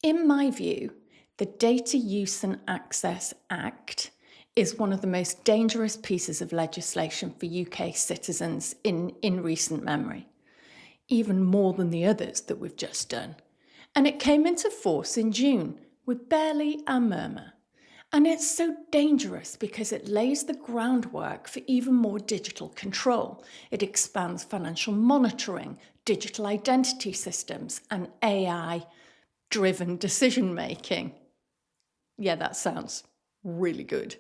In my view, the Data Use and Access Act is one of the most dangerous pieces of legislation for UK citizens in recent memory, even more than the others that we've just done. And it came into force in June with barely a murmur. And it's so dangerous because it lays the groundwork for even more digital control. It expands financial monitoring, digital identity systems, and AI-driven decision-making. Yeah, that sounds really good.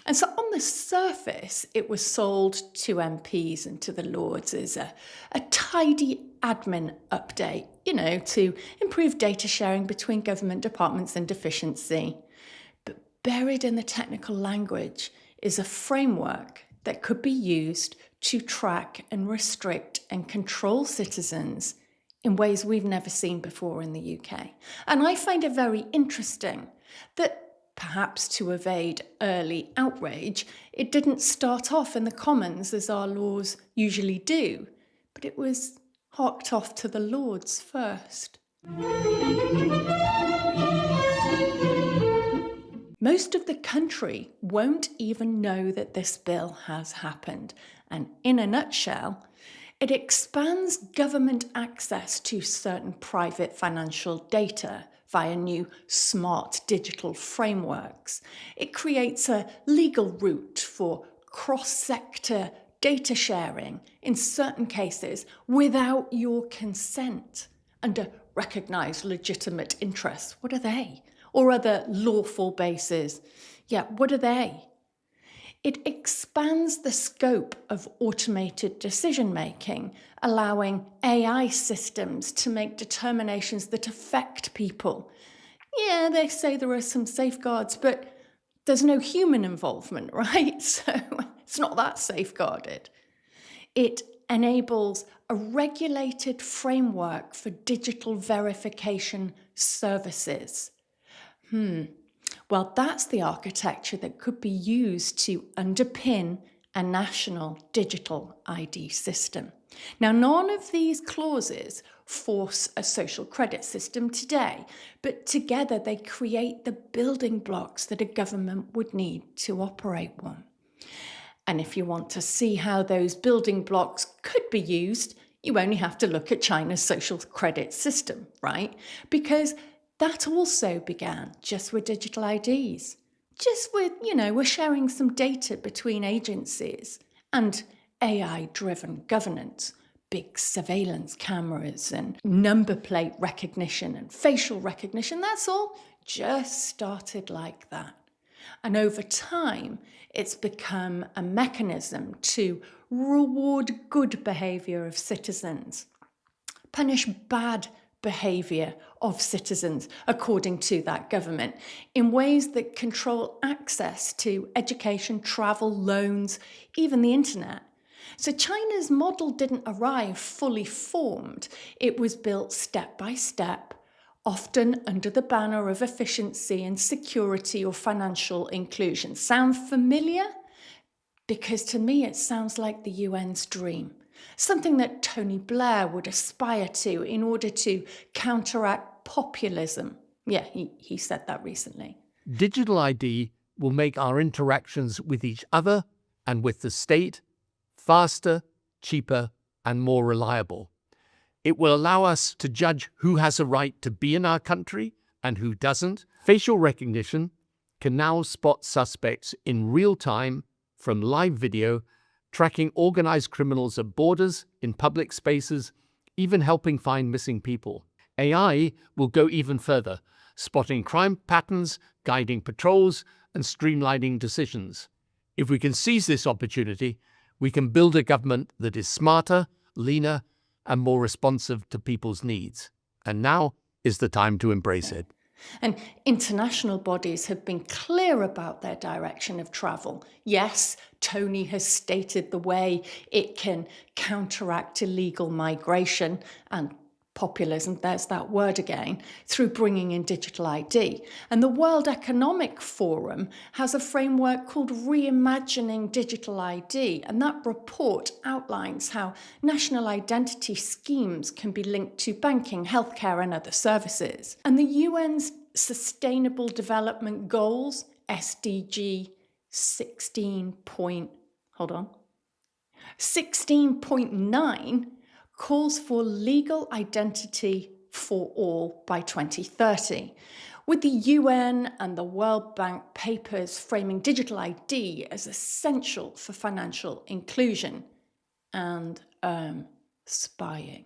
And so on the surface, it was sold to MPs and to the Lords as a tidy admin update, to improve data sharing between government departments and efficiency. But buried in the technical language is a framework that could be used to track and restrict and control citizens in ways we've never seen before in the UK. And I find it very interesting that perhaps to evade early outrage, it didn't start off in the Commons as our laws usually do, but it was harked off to the Lords first. Most of the country won't even know that this bill has happened, and in a nutshell, it expands government access to certain private financial data via new smart digital frameworks. It creates a legal route for cross-sector data sharing in certain cases without your consent under recognised legitimate interests. What are they? Or other lawful bases. Yeah, what are they? It expands the scope of automated decision-making, allowing AI systems to make determinations that affect people. Yeah, they say there are some safeguards, but there's no human involvement, right? So it's not that safeguarded. It enables a regulated framework for digital verification services. Well, that's the architecture that could be used to underpin a national digital ID system. Now, none of these clauses force a social credit system today, but together they create the building blocks that a government would need to operate one. And if you want to see how those building blocks could be used, you only have to look at China's social credit system, right? Because that also began just with digital IDs. Just with, we're sharing some data between agencies and AI-driven governance, big surveillance cameras and number plate recognition and facial recognition. That's all just started like that. And over time, it's become a mechanism to reward good behaviour of citizens, punish bad behaviour of citizens, according to that government, in ways that control access to education, travel, loans, even the internet. So China's model didn't arrive fully formed. It was built step by step, often under the banner of efficiency and security or financial inclusion. Sound familiar? Because to me it sounds like the UN's dream. Something that Tony Blair would aspire to in order to counteract populism. Yeah, he said that recently. Digital ID will make our interactions with each other and with the state faster, cheaper, and more reliable. It will allow us to judge who has a right to be in our country and who doesn't. Facial recognition can now spot suspects in real time from live video, tracking organized criminals at borders, in public spaces, even helping find missing people. AI will go even further, spotting crime patterns, guiding patrols, and streamlining decisions. If we can seize this opportunity, we can build a government that is smarter, leaner, and more responsive to people's needs. And now is the time to embrace it. And international bodies have been clear about their direction of travel. Yes, Tony has stated the way it can counteract illegal migration and populism, there's that word again, through bringing in digital ID. And the World Economic Forum has a framework called Reimagining Digital ID, and that report outlines how national identity schemes can be linked to banking, healthcare and other services. And the UN's Sustainable Development Goals, SDG 16.9, calls for legal identity for all by 2030, with the UN and the World Bank papers framing digital ID as essential for financial inclusion and spying.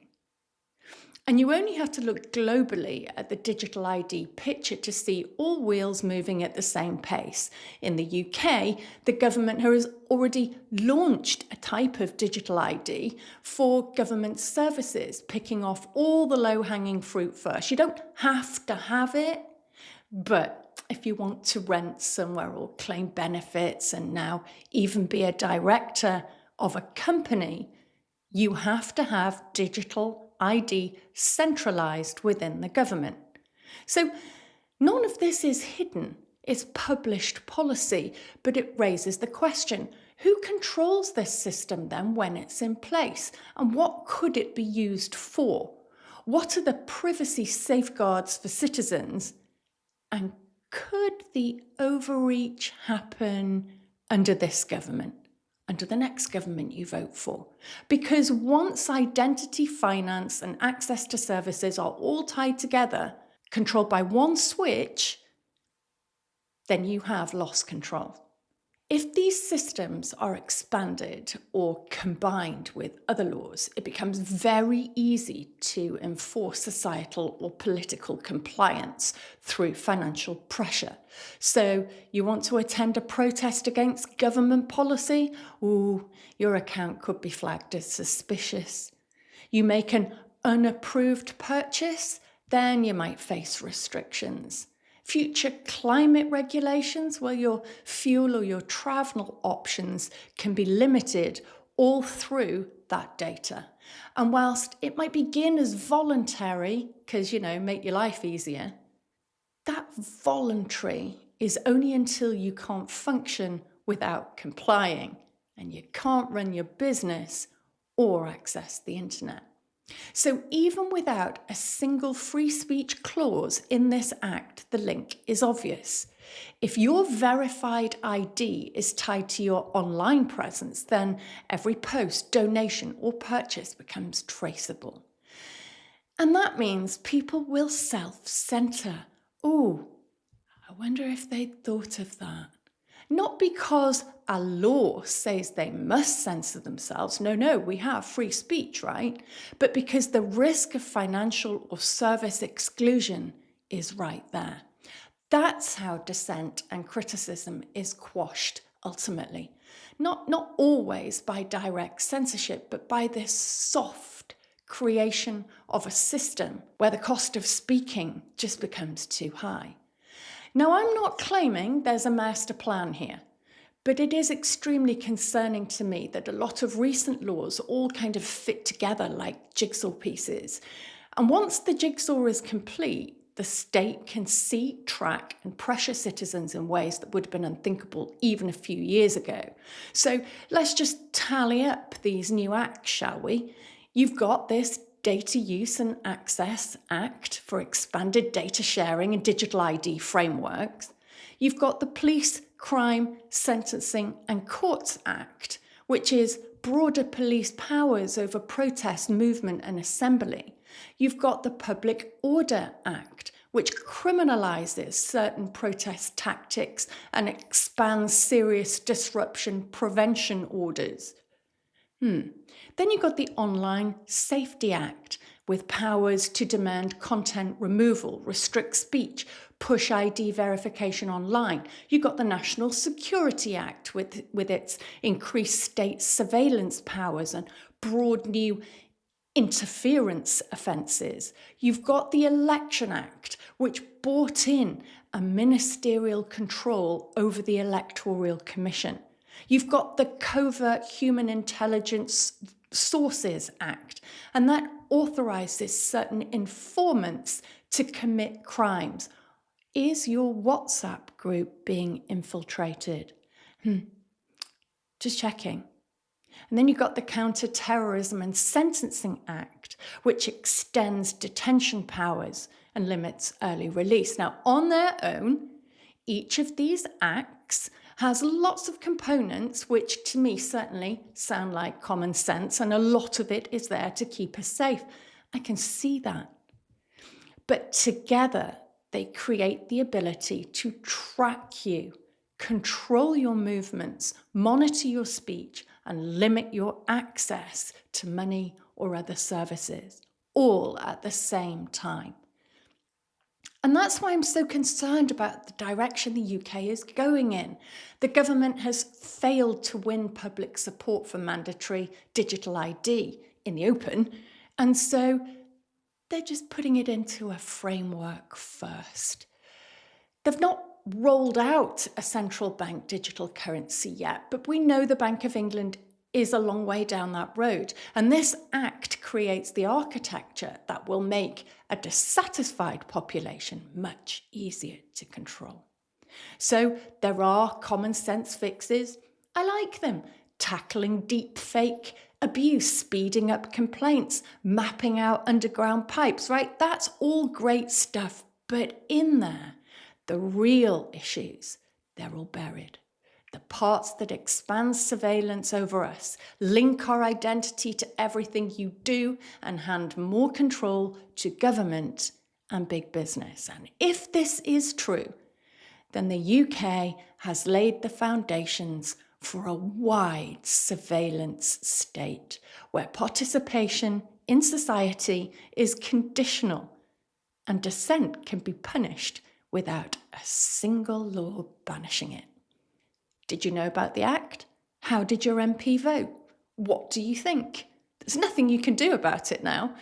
And you only have to look globally at the digital ID picture to see all wheels moving at the same pace. In the UK, the government has already launched a type of digital ID for government services, picking off all the low-hanging fruit first. You don't have to have it, but if you want to rent somewhere or claim benefits and now even be a director of a company, you have to have digital ID centralised within the government. So none of this is hidden. It's published policy, but it raises the question, who controls this system then when it's in place? And what could it be used for? What are the privacy safeguards for citizens? And could the overreach happen under this government? Under the next government you vote for. Because once identity, finance and access to services are all tied together, controlled by one switch, then you have lost control. If these systems are expanded or combined with other laws, it becomes very easy to enforce societal or political compliance through financial pressure. So you want to attend a protest against government policy? Ooh, your account could be flagged as suspicious. You make an unapproved purchase? Then you might face restrictions. Future climate regulations, well, your fuel or your travel options can be limited all through that data. And whilst it might begin as voluntary, because, make your life easier, that voluntary is only until you can't function without complying, and you can't run your business or access the internet. So even without a single free speech clause in this act, the link is obvious. If your verified ID is tied to your online presence, then every post, donation or purchase becomes traceable. And that means people will self-censor. Ooh, I wonder if they'd thought of that. Not because a law says they must censor themselves. No, we have free speech, right? But because the risk of financial or service exclusion is right there. That's how dissent and criticism is quashed ultimately. Not always by direct censorship, but by this soft creation of a system where the cost of speaking just becomes too high. Now, I'm not claiming there's a master plan here, but it is extremely concerning to me that a lot of recent laws all kind of fit together like jigsaw pieces. And once the jigsaw is complete, the state can see, track and pressure citizens in ways that would have been unthinkable even a few years ago. So let's just tally up these new acts, shall we? You've got this Data Use and Access Act for expanded data sharing and digital ID frameworks. You've got the Police, Crime, Sentencing and Courts Act, which is broader police powers over protest, movement and assembly. You've got the Public Order Act, which criminalises certain protest tactics and expands serious disruption prevention orders. Then you've got the Online Safety Act, with powers to demand content removal, restrict speech, push ID verification online. You've got the National Security Act with its increased state surveillance powers and broad new interference offences. You've got the Election Act, which brought in a ministerial control over the Electoral Commission. You've got the Covert Human Intelligence Sources Act, and that authorises certain informants to commit crimes. Is your WhatsApp group being infiltrated? Just checking. And then you've got the Counter-Terrorism and Sentencing Act, which extends detention powers and limits early release. Now, on their own, each of these acts has lots of components which to me certainly sound like common sense, and a lot of it is there to keep us safe. I can see that. But together, they create the ability to track you, control your movements, monitor your speech, and limit your access to money or other services, all at the same time. And that's why I'm so concerned about the direction the UK is going in. The government has failed to win public support for mandatory digital ID in the open, and so they're just putting it into a framework first. They've not rolled out a central bank digital currency yet, but we know the Bank of England is a long way down that road. And this act creates the architecture that will make a dissatisfied population much easier to control. So there are common sense fixes. I like them. Tackling deep fake abuse, speeding up complaints, mapping out underground pipes, right? That's all great stuff. But in there, the real issues, they're all buried. The parts that expand surveillance over us, link our identity to everything you do, and hand more control to government and big business. And if this is true, then the UK has laid the foundations for a wide surveillance state where participation in society is conditional and dissent can be punished without a single law banishing it. Did you know about the Act? How did your MP vote? What do you think? There's nothing you can do about it now,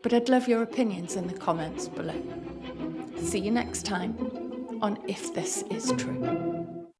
but I'd love your opinions in the comments below. See you next time on If This Is True.